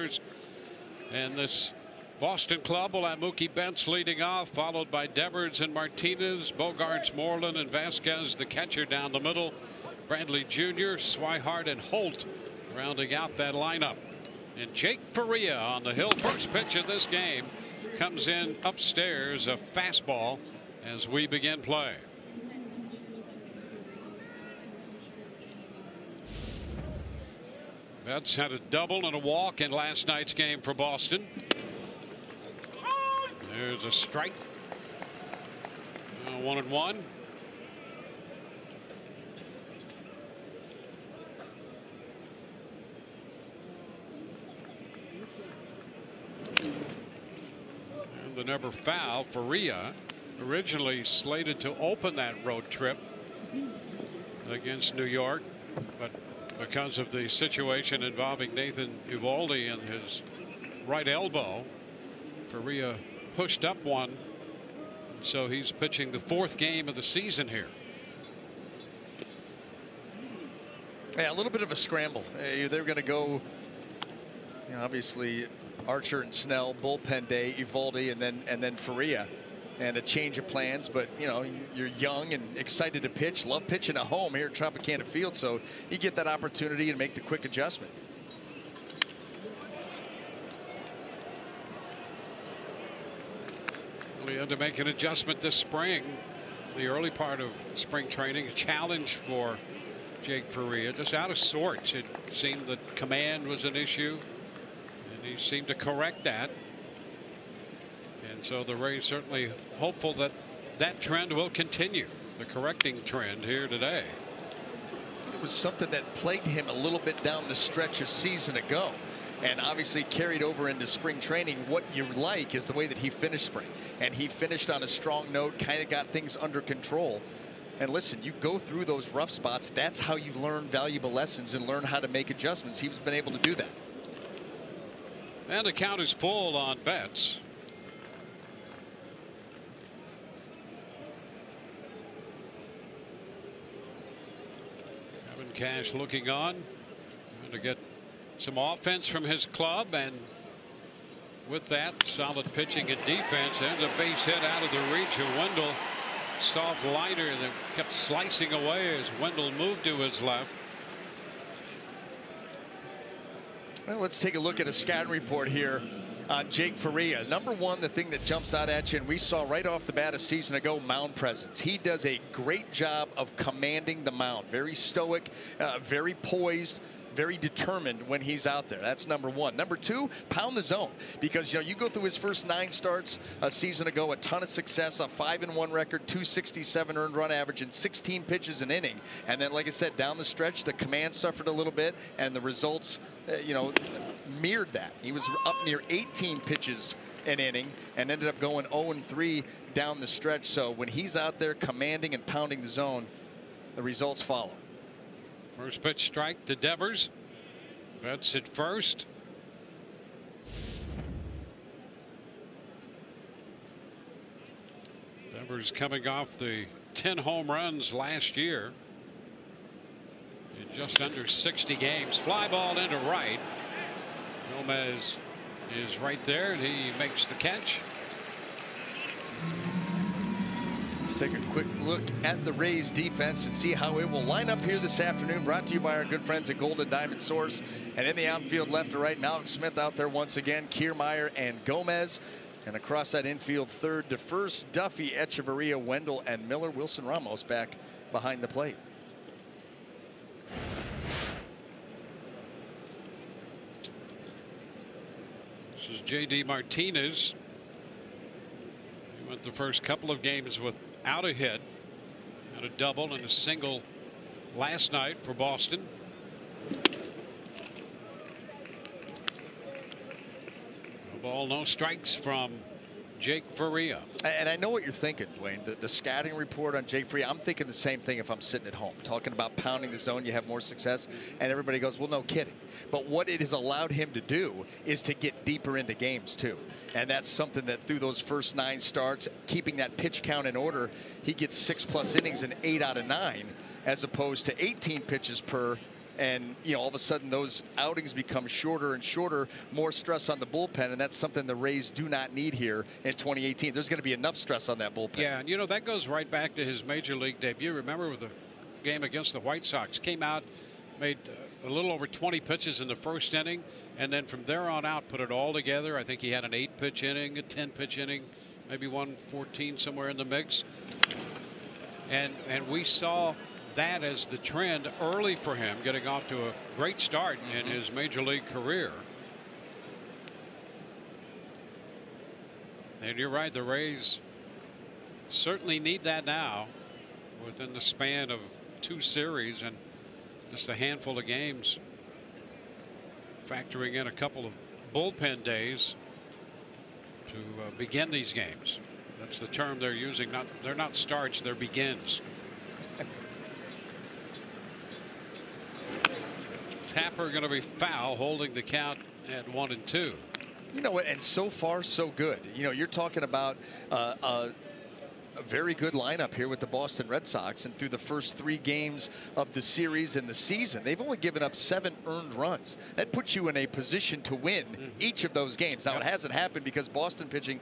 Devers. And this Boston club will have Mookie Betts leading off, followed by Devers and Martinez, Bogarts, Moreland, and Vasquez, the catcher down the middle. Bradley Jr., Swihart, and Holt rounding out that lineup. And Jake Faria on the hill. First pitch of this game comes in upstairs, a fastball, as we begin play. Betts had a double and a walk in last night's game for Boston. There's a strike. 1-1. And the number foul. Faria originally slated to open that road trip against New York, but because of the situation involving Nathan Eovaldi and his right elbow, Faria pushed up one, so he's pitching the 4th game of the season here. Yeah, a little bit of a scramble. They're going to go, obviously Archer and Snell, bullpen day, Eovaldi, and then Faria, and a change of plans. But you're young and excited to pitch, love pitching at home here at Tropicana Field, so you get that opportunity and make the quick adjustment. We had to make an adjustment this spring, the early part of spring training. A challenge for Jake Faria, just out of sorts. It seemed that command was an issue, and he seemed to correct that. And so the Rays certainly hopeful that that trend will continue, the correcting trend here today. It was something that plagued him a little bit down the stretch a season ago, and obviously carried over into spring training. What you like is the way that he finished spring, and he finished on a strong note, kind of got things under control. And listen, you go through those rough spots. That's how you learn valuable lessons and learn how to make adjustments. He's been able to do that. And the count is full on Betts. Kevin Cash looking on, trying to get some offense from his club, and with that, solid pitching and defense. There's a base hit out of the reach of Wendell. Soft liner that kept slicing away as Wendell moved to his left. Well, let's take a look at a scouting report here on Jake Faria. Number one, the thing that jumps out at you, and we saw right off the bat a season ago, mound presence. He does a great job of commanding the mound. Very stoic, very poised, very determined when he's out there. That's number one. Number two, pound the zone, because you go through his first 9 starts a season ago, a ton of success, a 5-1 record, 267 earned run average, and 16 pitches an inning. And then, like I said, down the stretch, the command suffered a little bit, and the results, mirrored that. He was up near 18 pitches an inning and ended up going 0-3 down the stretch. So when he's out there commanding and pounding the zone, the results follow. First pitch strike to Devers. Betts at first. Devers coming off the 10 home runs last year in just under 60 games. Fly ball into right. Gomez is right there, and he makes the catch. Let's take a quick look at the Rays defense and see how it will line up here this afternoon. Brought to you by our good friends at Golden Diamond Source. And in the outfield, left to right, Alex Smith out there once again, Kiermaier and Gomez. And across that infield, third to first, Duffy, Echeverria, Wendell, and Miller. Wilson Ramos back behind the plate. This is J.D. Martinez. He went the first couple of games without a hit. Had a double and a single last night for Boston. No ball, no strikes from Jake Faria. And I know what you're thinking, Dwayne. The scouting report on Jake Faria, I'm thinking the same thing if I'm sitting at home. Talking about pounding the zone, you have more success. And everybody goes, well, no kidding. But what it has allowed him to do is to get deeper into games, too. And that's something that through those first 9 starts, keeping that pitch count in order, he gets 6+ innings in 8 out of 9, as opposed to 18 pitches per And, you know, all of a sudden those outings become shorter and shorter, more stress on the bullpen, and that's something the Rays do not need here in 2018. There's going to be enough stress on that bullpen. Yeah, and you know, that goes right back to his major league debut. Remember with the game against the White Sox, came out, made a little over 20 pitches in the first inning, and then from there on out put it all together. I think he had an 8-pitch inning, a 10-pitch inning, maybe 114 somewhere in the mix. And we saw that as the trend early for him, getting off to a great start in his major league career. And you're right, the Rays certainly need that now within the span of 2 series and just a handful of games, factoring in a couple of bullpen days to begin these games. That's the term they're using. They're not starts, they're begins. Tapper going to be foul, holding the count at 1-2. You know what? And so far, so good. You know, you're talking about a very good lineup here with the Boston Red Sox, and through the first 3 games of the series and the season, they've only given up 7 earned runs. That puts you in a position to win each of those games. Now, it hasn't happened because Boston pitching